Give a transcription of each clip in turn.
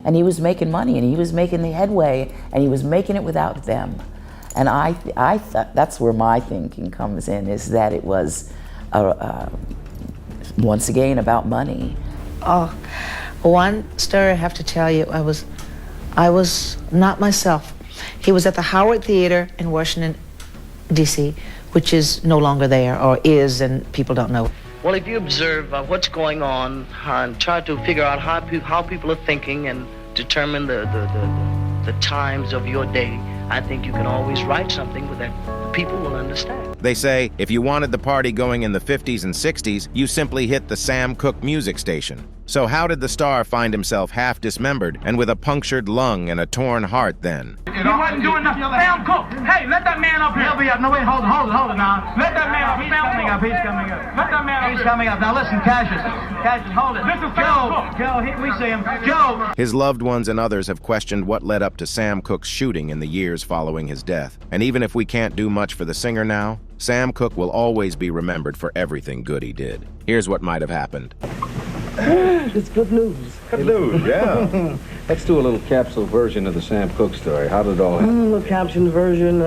and he was making money, and he was making the headway, and he was making it without them. And I thought that's where my thinking comes in, is that it was once again about money. Oh, one story I have to tell you, I was not myself. He was at the Howard Theater in Washington, D.C., which is no longer there, or is, and people don't know. Well, if you observe what's going on and try to figure out how people are thinking and determine the times of your day, I think you can always write something that people will understand. They say if you wanted the party going in the 50s and 60s, you simply hit the Sam Cooke music station. So how did the star find himself half dismembered and with a punctured lung and a torn heart then? He wasn't doing nothing. Sam Cooke, hey, let that man up here. He'll be up. No, wait, hold it now. Let that man up. He's coming up. Let that man up. He's coming up. Now listen, Cassius, hold it. This is Sam Cooke. Joe, we see him. Joe. His loved ones and others have questioned what led up to Sam Cooke's shooting in the years following his death. And even if we can't do much for the singer now, Sam Cooke will always be remembered for everything good he did. Here's what might have happened. It's good news. Good news, yeah. Let's do a little capsule version of the Sam Cooke story. How did it all happen? A caption version,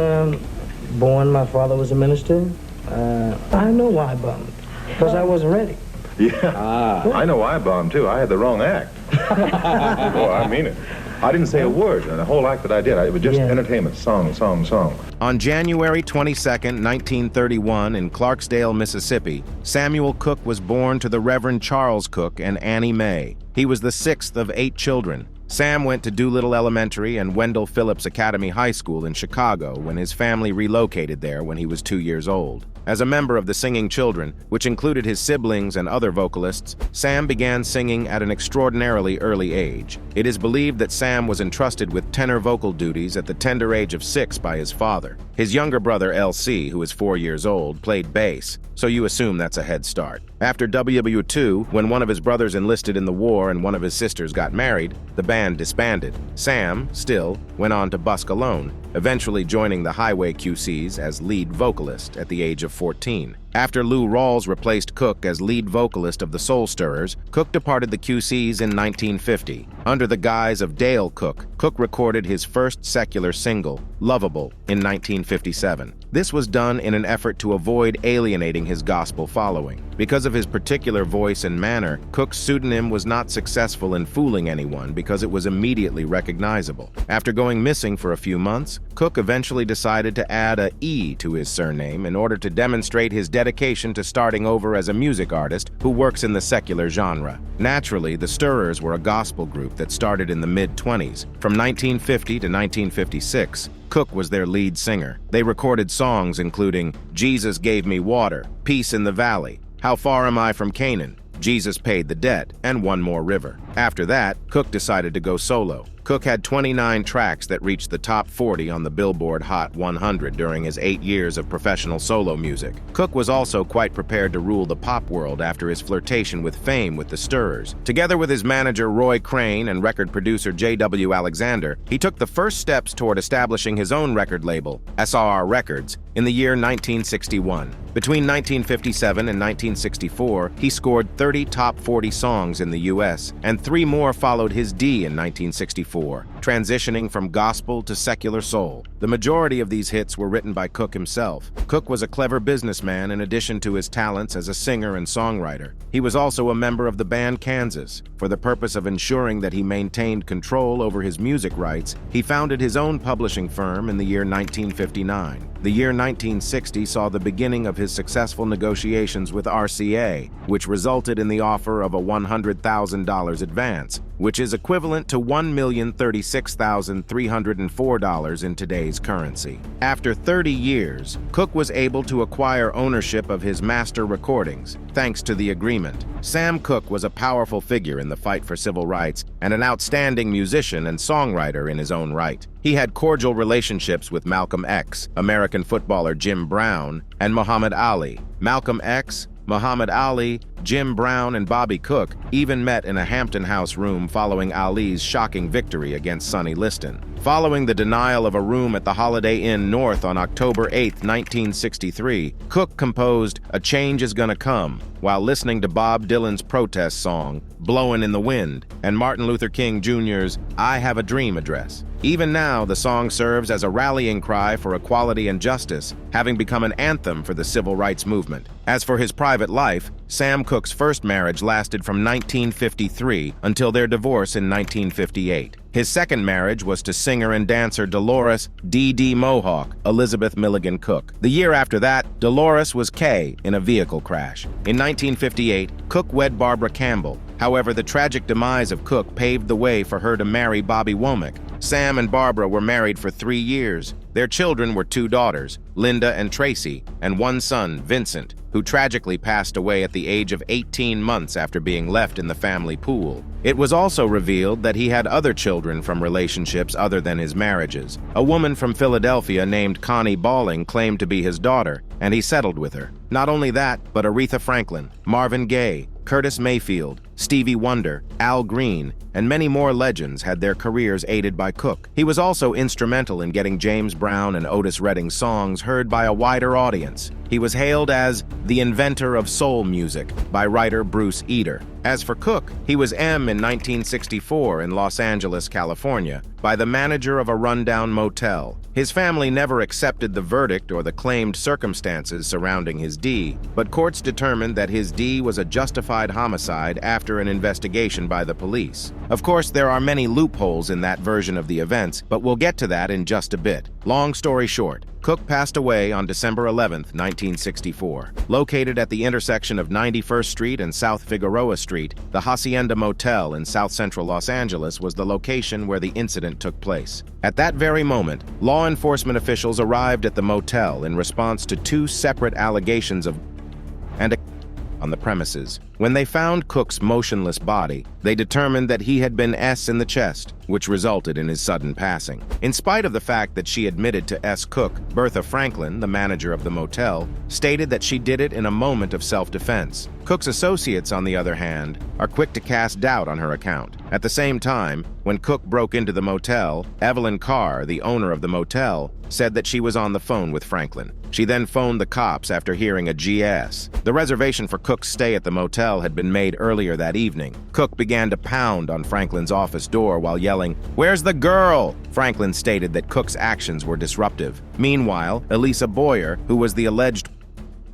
born, my father was a minister. I know why I bummed, because I wasn't ready. Yeah, I know I bombed too. I had the wrong act. Oh, I mean it. I didn't say a word in the whole act that I did. It was just entertainment, song. On January 22nd, 1931, in Clarksdale, Mississippi, Samuel Cooke was born to the Reverend Charles Cooke and Annie Mae. He was the sixth of 8 children. Sam went to Doolittle Elementary and Wendell Phillips Academy High School in Chicago when his family relocated there when he was 2 years old. As a member of the Singing Children, which included his siblings and other vocalists, Sam began singing at an extraordinarily early age. It is believed that Sam was entrusted with tenor vocal duties at the tender age of 6 by his father. His younger brother, L.C., who is 4 years old, played bass, so you assume that's a head start. After WW2, when one of his brothers enlisted in the war and one of his sisters got married, the band disbanded. Sam, still, went on to busk alone, eventually joining the Highway QCs as lead vocalist at the age of 14. After Lou Rawls replaced Cooke as lead vocalist of the Soul Stirrers, Cooke departed the QCs in 1950. Under the guise of Dale Cooke, Cooke recorded his first secular single, Lovable, in 1957. This was done in an effort to avoid alienating his gospel following. Because of his particular voice and manner, Cooke's pseudonym was not successful in fooling anyone because it was immediately recognizable. After going missing for a few months, Cooke eventually decided to add a E to his surname in order to demonstrate his dedication to starting over as a music artist who works in the secular genre. Naturally, the Stirrers were a gospel group that started in the mid-20s. From 1950 to 1956, Cooke was their lead singer. They recorded songs including Jesus Gave Me Water, Peace in the Valley, How Far Am I from Canaan, Jesus Paid the Debt, and One More River. After that, Cooke decided to go solo. Cooke had 29 tracks that reached the top 40 on the Billboard Hot 100 during his 8 years of professional solo music. Cooke was also quite prepared to rule the pop world after his flirtation with fame with the Stirrers. Together with his manager Roy Crane and record producer J.W. Alexander, he took the first steps toward establishing his own record label, SRR Records, in the year 1961. Between 1957 and 1964, he scored 30 top 40 songs in the U.S., and 3 more followed his D in 1964, transitioning from gospel to secular soul. The majority of these hits were written by Cooke himself. Cooke was a clever businessman in addition to his talents as a singer and songwriter. He was also a member of the band Kansas. For the purpose of ensuring that he maintained control over his music rights, he founded his own publishing firm in the year 1959. The year 1960 saw the beginning of his successful negotiations with RCA, which resulted in the offer of a $100,000 advance, which is equivalent to $1,036,304 in today's currency. After 30 years, Cooke was able to acquire ownership of his master recordings, thanks to the agreement. Sam Cooke was a powerful figure in the fight for civil rights and an outstanding musician and songwriter in his own right. He had cordial relationships with Malcolm X, American footballer Jim Brown, and Muhammad Ali. Malcolm X, Muhammad Ali, Jim Brown, and Bobby Cooke even met in a Hampton House room following Ali's shocking victory against Sonny Liston. Following the denial of a room at the Holiday Inn North on October 8, 1963, Cooke composed A Change Is Gonna Come while listening to Bob Dylan's protest song, Blowin' in the Wind, and Martin Luther King Jr.'s I Have a Dream address. Even now, the song serves as a rallying cry for equality and justice, having become an anthem for the civil rights movement. As for his private life, Sam Cooke's first marriage lasted from 1953 until their divorce in 1958. His second marriage was to singer and dancer Dolores D.D. Mohawk Elizabeth Milligan Cooke. The year after that, Dolores was Kay in a vehicle crash. In 1958, Cooke wed Barbara Campbell. However, the tragic demise of Cooke paved the way for her to marry Bobby Womack. Sam and Barbara were married for 3 years. Their children were 2 daughters, Linda and Tracy, and 1 son, Vincent, who tragically passed away at the age of 18 months after being left in the family pool. It was also revealed that he had other children from relationships other than his marriages. A woman from Philadelphia named Connie Balling claimed to be his daughter, and he settled with her. Not only that, but Aretha Franklin, Marvin Gaye, Curtis Mayfield, Stevie Wonder, Al Green, and many more legends had their careers aided by Cooke. He was also instrumental in getting James Brown and Otis Redding's songs heard by a wider audience. He was hailed as the inventor of soul music by writer Bruce Eder. As for Cooke, he was M in 1964 in Los Angeles, California, by the manager of a rundown motel. His family never accepted the verdict or the claimed circumstances surrounding his D, but courts determined that his D was a justified homicide after an investigation by the police. Of course, there are many loopholes in that version of the events, but we'll get to that in just a bit. Long story short, Cooke passed away on December 11, 1964. Located at the intersection of 91st Street and South Figueroa Street, the Hacienda Motel in South Central Los Angeles was the location where the incident took place. At that very moment, law enforcement officials arrived at the motel in response to 2 separate allegations of on the premises. When they found Cooke's motionless body, they determined that he had been S in the chest, which resulted in his sudden passing. In spite of the fact that she admitted to S. Cooke, Bertha Franklin, the manager of the motel, stated that she did it in a moment of self-defense. Cooke's associates, on the other hand, are quick to cast doubt on her account. At the same time, when Cooke broke into the motel, Evelyn Carr, the owner of the motel, said that she was on the phone with Franklin. She then phoned the cops after hearing a GS. The reservation for Cooke's stay at the motel had been made earlier that evening. Cooke began to pound on Franklin's office door while yelling, "Where's the girl?" Franklin stated that Cooke's actions were disruptive. Meanwhile, Elisa Boyer, who was the alleged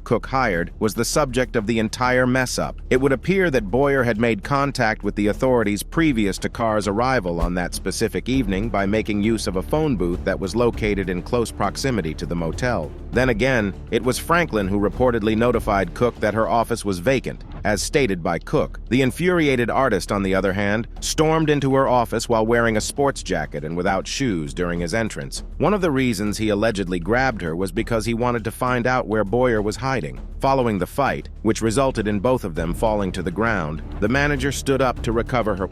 Cooke hired, was the subject of the entire mess-up. It would appear that Boyer had made contact with the authorities previous to Carr's arrival on that specific evening by making use of a phone booth that was located in close proximity to the motel. Then again, it was Franklin who reportedly notified Cooke that her office was vacant, as stated by Cooke. The infuriated artist, on the other hand, stormed into her office while wearing a sports jacket and without shoes during his entrance. One of the reasons he allegedly grabbed her was because he wanted to find out where Boyer was hiding. Following the fight, which resulted in both of them falling to the ground, the manager stood up to recover her.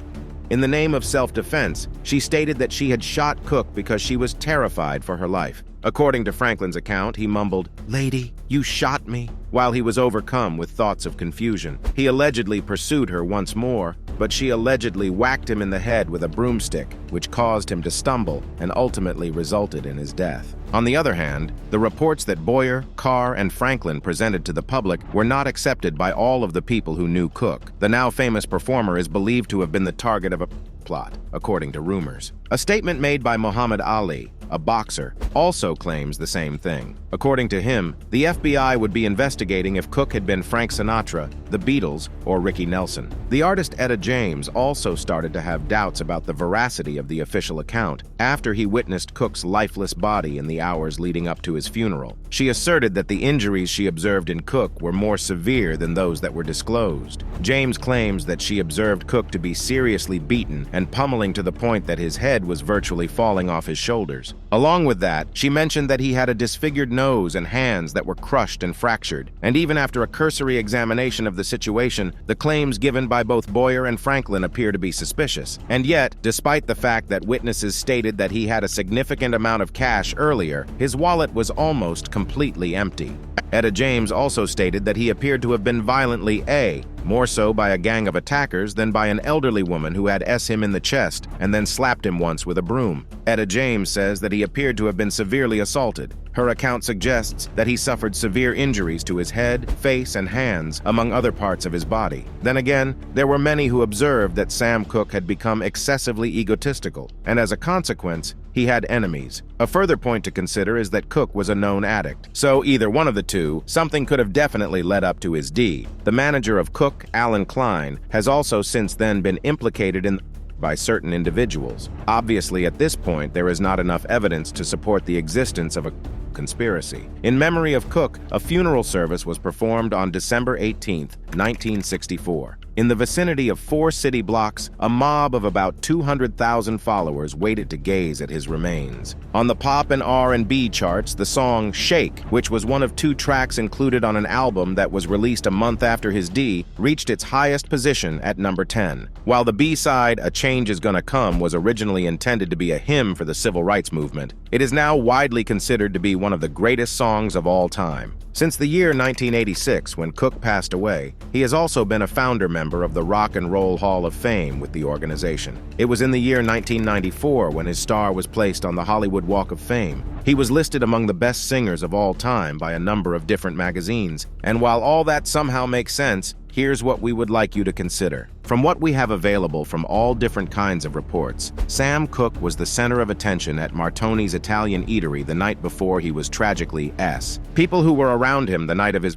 In the name of self-defense, she stated that she had shot Cooke because she was terrified for her life. According to Franklin's account, he mumbled, "Lady, you shot me," while he was overcome with thoughts of confusion. He allegedly pursued her once more, but she allegedly whacked him in the head with a broomstick, which caused him to stumble and ultimately resulted in his death. On the other hand, the reports that Boyer, Carr, and Franklin presented to the public were not accepted by all of the people who knew Cooke. The now famous performer is believed to have been the target of a plot, according to rumors. A statement made by Muhammad Ali, a boxer, also claims the same thing. According to him, the FBI would be investigating if Cooke had been Frank Sinatra, the Beatles, or Ricky Nelson. The artist Etta James also started to have doubts about the veracity of the official account after he witnessed Cooke's lifeless body in the hours leading up to his funeral. She asserted that the injuries she observed in Cooke were more severe than those that were disclosed. James claims that she observed Cooke to be seriously beaten and pummeling to the point that his head was virtually falling off his shoulders. Along with that, she mentioned that he had a disfigured nose and hands that were crushed and fractured. And even after a cursory examination of the situation, the claims given by both Boyer and Franklin appear to be suspicious. And yet, despite the fact that witnesses stated that he had a significant amount of cash earlier, his wallet was almost completely empty. Etta James also stated that he appeared to have been violently more so by a gang of attackers than by an elderly woman who had him in the chest and then slapped him once with a broom. Etta James says that he appeared to have been severely assaulted. Her account suggests that he suffered severe injuries to his head, face, and hands, among other parts of his body. Then again, there were many who observed that Sam Cooke had become excessively egotistical, and as a consequence, he had enemies. A further point to consider is that Cooke was a known addict. So either one of the two, something could have definitely led up to his D. The manager of Cooke, Alan Klein, has also since then been implicated by certain individuals. Obviously, at this point, there is not enough evidence to support the existence of a conspiracy. In memory of Cooke, a funeral service was performed on December 18, 1964. In the vicinity of 4 city blocks, a mob of about 200,000 followers waited to gaze at his remains. On the pop and R&B charts, the song Shake, which was one of 2 tracks included on an album that was released a month after his D, reached its highest position at number 10. While the B-side, A Change Is Gonna Come, was originally intended to be a hymn for the civil rights movement, it is now widely considered to be one of the greatest songs of all time. Since the year 1986, when Cooke passed away, he has also been a founder member of the Rock and Roll Hall of Fame with the organization. It was in the year 1994 when his star was placed on the Hollywood Walk of Fame. He was listed among the best singers of all time by a number of different magazines. And while all that somehow makes sense, here's what we would like you to consider. From what we have available from all different kinds of reports, Sam Cooke was the center of attention at Martoni's Italian eatery the night before he was tragically People who were around him the night of his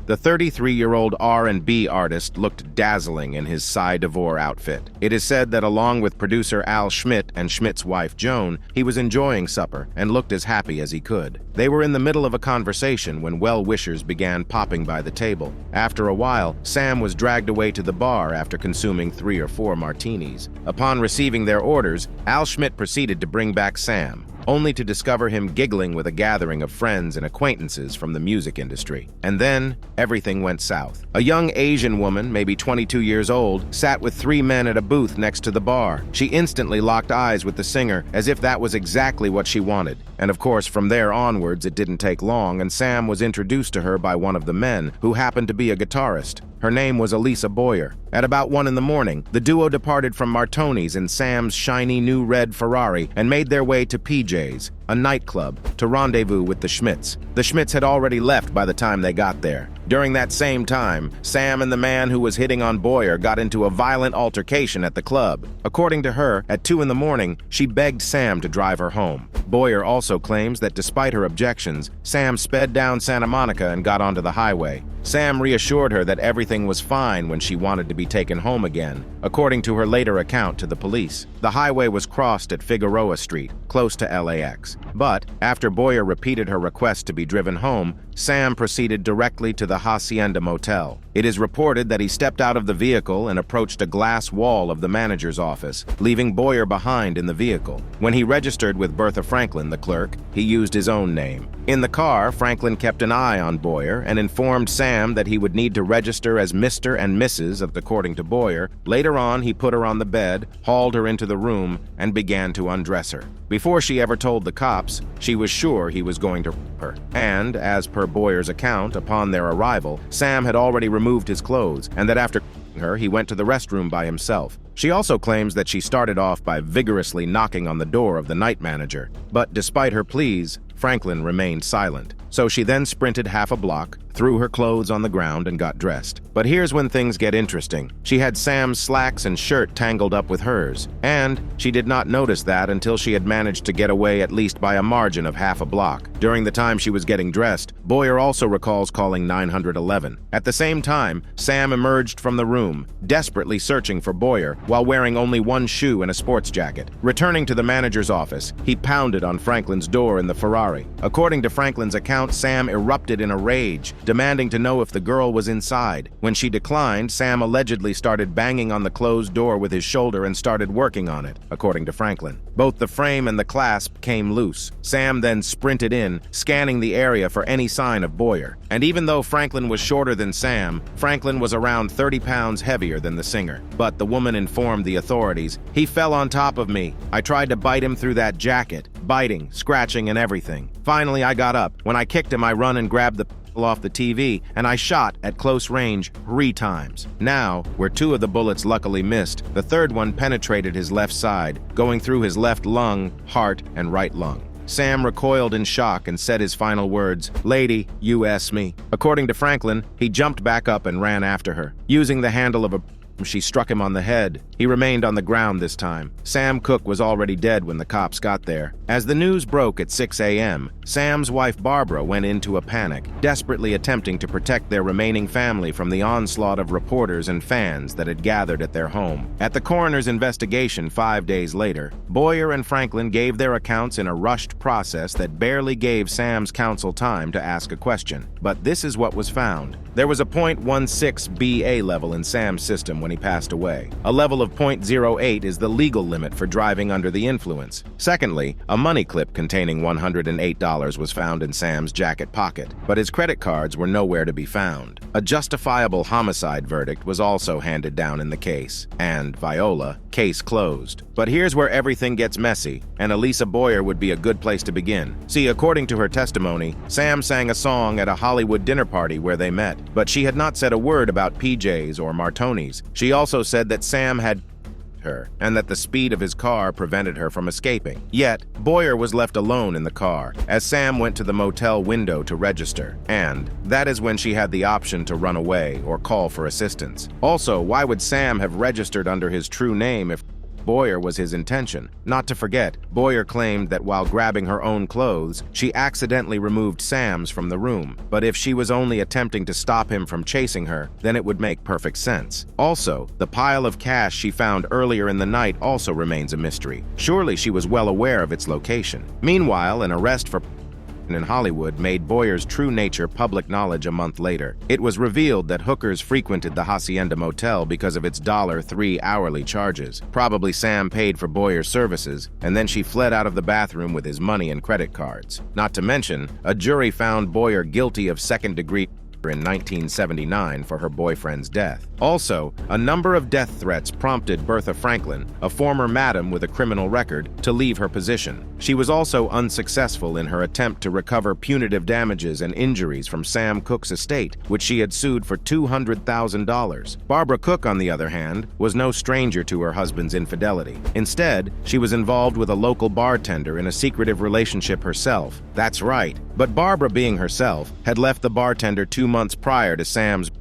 The 33-year-old R&B artist looked dazzling in his Cy DeVore outfit. It is said that along with producer Al Schmidt and Schmidt's wife Joan, he was enjoying supper and looked as happy as he could. They were in the middle of a conversation when well-wishers began popping by the table. After a while, Sam was dragged away to the bar after consuming 3 or 4 martinis. Upon receiving their orders, Al Schmidt proceeded to bring back Sam, only to discover him giggling with a gathering of friends and acquaintances from the music industry. And then, everything went south. A young Asian woman, maybe 22 years old, sat with 3 men at a booth next to the bar. She instantly locked eyes with the singer, as if that was exactly what she wanted. And of course, from there onwards, it didn't take long, and Sam was introduced to her by one of the men, who happened to be a guitarist. Her name was Elisa Boyer. At about 1 in the morning, the duo departed from Martoni's in Sam's shiny new red Ferrari and made their way to PJ's, a nightclub, to rendezvous with the Schmidts. The Schmidts had already left by the time they got there. During that same time, Sam and the man who was hitting on Boyer got into a violent altercation at the club. According to her, at 2 in the morning, she begged Sam to drive her home. Boyer also claims that despite her objections, Sam sped down Santa Monica and got onto the highway. Sam reassured her that everything was fine when she wanted to be taken home again, according to her later account to the police. The highway was crossed at Figueroa Street, close to LAX. But, after Boyer repeated her request to be driven home, Sam proceeded directly to the Hacienda Motel. It is reported that he stepped out of the vehicle and approached a glass wall of the manager's office, leaving Boyer behind in the vehicle. When he registered with Bertha Franklin, the clerk, he used his own name. In the car, Franklin kept an eye on Boyer and informed Sam that he would need to register as Mr. and Mrs. according to Boyer. Later on, he put her on the bed, hauled her into the room, and began to undress her. Before she ever told the cops, she was sure he was going to rape her. And, as per Boyer's account, upon their arrival, Sam had already removed his clothes, and that after her, he went to the restroom by himself. She also claims that she started off by vigorously knocking on the door of the night manager. But despite her pleas, Franklin remained silent. So she then sprinted half a block, threw her clothes on the ground, and got dressed. But here's when things get interesting. She had Sam's slacks and shirt tangled up with hers, and she did not notice that until she had managed to get away at least by a margin of half a block. During the time she was getting dressed, Boyer also recalls calling 911. At the same time, Sam emerged from the room, desperately searching for Boyer, while wearing only 1 shoe and a sports jacket. Returning to the manager's office, he pounded on Franklin's door in the Ferrari. According to Franklin's account, Sam erupted in a rage, demanding to know if the girl was inside. When she declined, Sam allegedly started banging on the closed door with his shoulder and started working on it, according to Franklin. Both the frame and the clasp came loose. Sam then sprinted in, scanning the area for any sign of Boyer. And even though Franklin was shorter than Sam, Franklin was around 30 pounds heavier than the singer. But the woman informed the authorities, "He fell on top of me. I tried to bite him through that jacket. Biting, scratching, and everything. Finally, I got up. When I kicked him, I run and grabbed the off the TV, and I shot at close range 3 times. Now, where 2 of the bullets luckily missed, the third one penetrated his left side, going through his left lung, heart, and right lung. Sam recoiled in shock and said his final words, "Lady, you asked me." According to Franklin, he jumped back up and ran after her. Using the handle of a she struck him on the head. He remained on the ground this time. Sam Cooke was already dead when the cops got there. As the news broke at 6 a.m., Sam's wife Barbara went into a panic, desperately attempting to protect their remaining family from the onslaught of reporters and fans that had gathered at their home. At the coroner's investigation 5 days later, Boyer and Franklin gave their accounts in a rushed process that barely gave Sam's counsel time to ask a question. But this is what was found. There was a .16 BA level in Sam's system when he passed away. A level of .08 is the legal limit for driving under the influence. Secondly, a money clip containing $108 was found in Sam's jacket pocket, but his credit cards were nowhere to be found. A justifiable homicide verdict was also handed down in the case, and Viola, case closed. But here's where everything gets messy, and Elisa Boyer would be a good place to begin. See, according to her testimony, Sam sang a song at a Hollywood dinner party where they met, but she had not said a word about PJs or Martonis. She also said that Sam had her, and that the speed of his car prevented her from escaping. Yet, Boyer was left alone in the car, as Sam went to the motel window to register, and that is when she had the option to run away or call for assistance. Also, why would Sam have registered under his true name if Boyer was his intention? Not to forget, Boyer claimed that while grabbing her own clothes, she accidentally removed Sam's from the room. But if she was only attempting to stop him from chasing her, then it would make perfect sense. Also, the pile of cash she found earlier in the night also remains a mystery. Surely she was well aware of its location. Meanwhile, an arrest for in Hollywood made Boyer's true nature public knowledge a month later. It was revealed that hookers frequented the Hacienda Motel because of its $3 hourly charges. Probably Sam paid for Boyer's services, and then she fled out of the bathroom with his money and credit cards. Not to mention, a jury found Boyer guilty of second-degree in 1979 for her boyfriend's death. Also, a number of death threats prompted Bertha Franklin, a former madam with a criminal record, to leave her position. She was also unsuccessful in her attempt to recover punitive damages and injuries from Sam Cooke's estate, which she had sued for $200,000. Barbara Cooke, on the other hand, was no stranger to her husband's infidelity. Instead, she was involved with a local bartender in a secretive relationship herself. That's right, but Barbara, being herself, had left the bartender 2 months prior to Sam's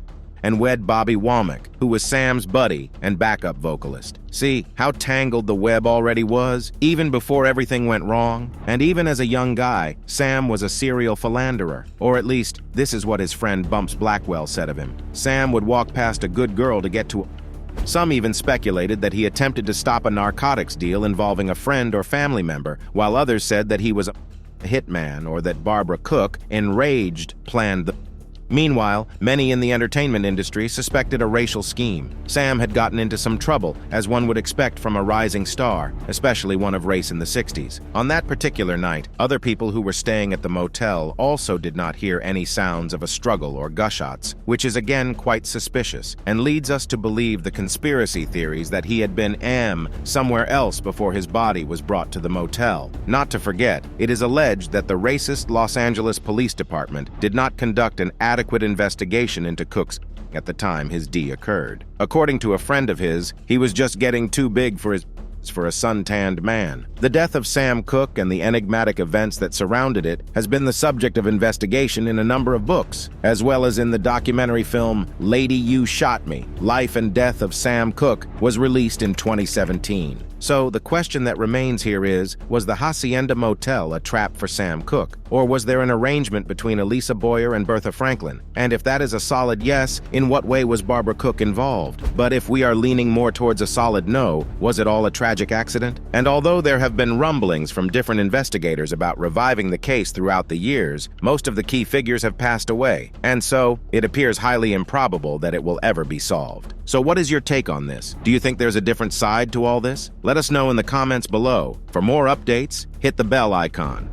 and wed Bobby Womack, who was Sam's buddy and backup vocalist. See how tangled the web already was, even before everything went wrong? And even as a young guy, Sam was a serial philanderer, or at least, this is what his friend Bumps Blackwell said of him. Sam would walk past a good girl to get to Some even speculated that he attempted to stop a narcotics deal involving a friend or family member, while others said that he was a hitman or that Barbara Cooke, enraged, planned the Meanwhile, many in the entertainment industry suspected a racial scheme. Sam had gotten into some trouble, as one would expect from a rising star, especially one of race in the 60s. On that particular night, other people who were staying at the motel also did not hear any sounds of a struggle or gunshots, which is again quite suspicious, and leads us to believe the conspiracy theories that he had been somewhere else before his body was brought to the motel. Not to forget, it is alleged that the racist Los Angeles Police Department did not conduct an adequate investigation into Cooke's at the time his D occurred. According to a friend of his, he was just getting too big for a suntanned man. The death of Sam Cooke and the enigmatic events that surrounded it has been the subject of investigation in a number of books, as well as in the documentary film Lady You Shot Me, Life and Death of Sam Cooke was released in 2017. So the question that remains here is, was the Hacienda Motel a trap for Sam Cooke? Or was there an arrangement between Elisa Boyer and Bertha Franklin? And if that is a solid yes, in what way was Barbara Cooke involved? But if we are leaning more towards a solid no, was it all a tragic accident? And although there have been rumblings from different investigators about reviving the case throughout the years, most of the key figures have passed away, and so it appears highly improbable that it will ever be solved. So what is your take on this? Do you think there's a different side to all this? Let us know in the comments below. For more updates, hit the bell icon.